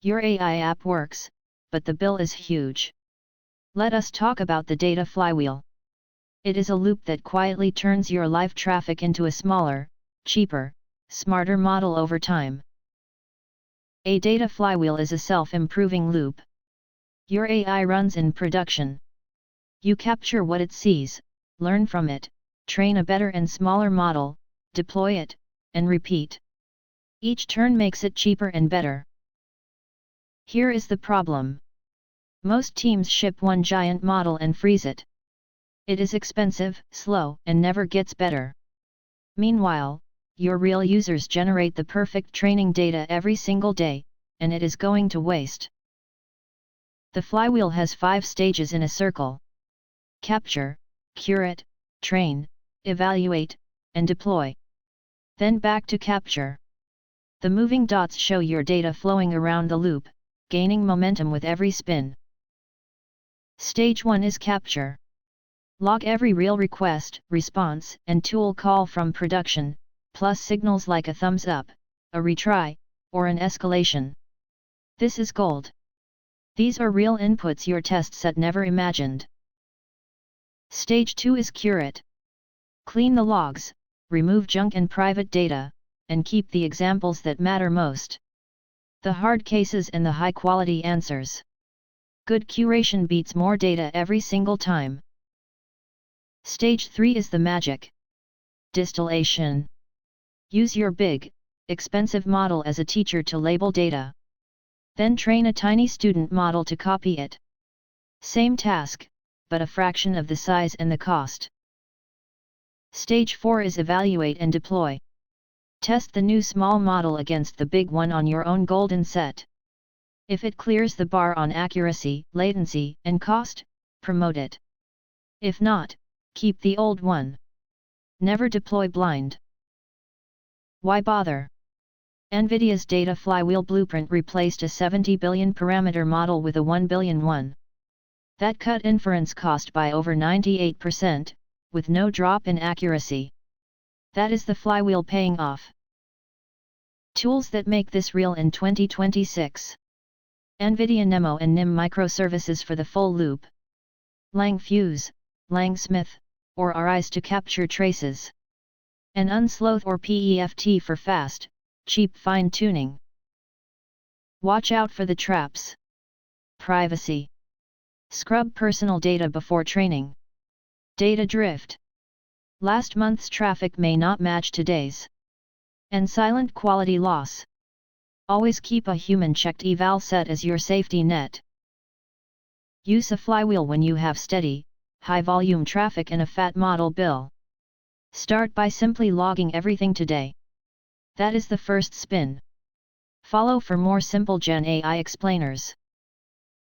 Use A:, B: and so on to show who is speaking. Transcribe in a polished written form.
A: Your AI app works, but the bill is huge. Let us talk about the data flywheel. It is a loop that quietly turns your live traffic into a smaller, cheaper, smarter model over time. A data flywheel is a self-improving loop. Your AI runs in production. You capture what it sees, learn from it, train a better and smaller model, deploy it, and repeat. Each turn makes it cheaper and better. Here is the problem. Most teams ship one giant model and freeze it. It is expensive, slow, and never gets better. Meanwhile, your real users generate the perfect training data every single day, and it is going to waste. The flywheel has 5 stages in a circle: capture, curate, train, evaluate, and deploy. Then back to capture. The moving dots show your data flowing around the loop, gaining momentum with every spin. Stage 1 is capture. Log every real request, response, and tool call from production, plus signals like a thumbs up, a retry, or an escalation. This is gold. These are real inputs your test set never imagined. Stage 2 is curate. Clean the logs, remove junk and private data, and keep the examples that matter most. The hard cases and the high-quality answers. Good curation beats more data every single time. Stage 3 is the magic. Distillation. Use your big, expensive model as a teacher to label data. Then train a tiny student model to copy it. Same task, but a fraction of the size and the cost. Stage 4 is evaluate and deploy. Test the new small model against the big one on your own golden set. If it clears the bar on accuracy, latency, and cost, promote it. If not, keep the old one. Never deploy blind. Why bother? NVIDIA's data flywheel blueprint replaced a 70 billion parameter model with a 1 billion one. That cut inference cost by over 98%, with no drop in accuracy. That is the flywheel paying off. Tools that make this real in 2026. NVIDIA NeMo and NIM microservices for the full loop. LangFuse, LangSmith, or RIs to capture traces. And Unsloth or PEFT for fast, cheap fine-tuning. Watch out for the traps. Privacy. Scrub personal data before training. Data drift. Last month's traffic may not match today's. And silent quality loss. Always keep a human-checked eval set as your safety net. Use a flywheel when you have steady, high-volume traffic and a fat model bill. Start by simply logging everything today. That is the first spin. Follow for more simple Gen AI explainers.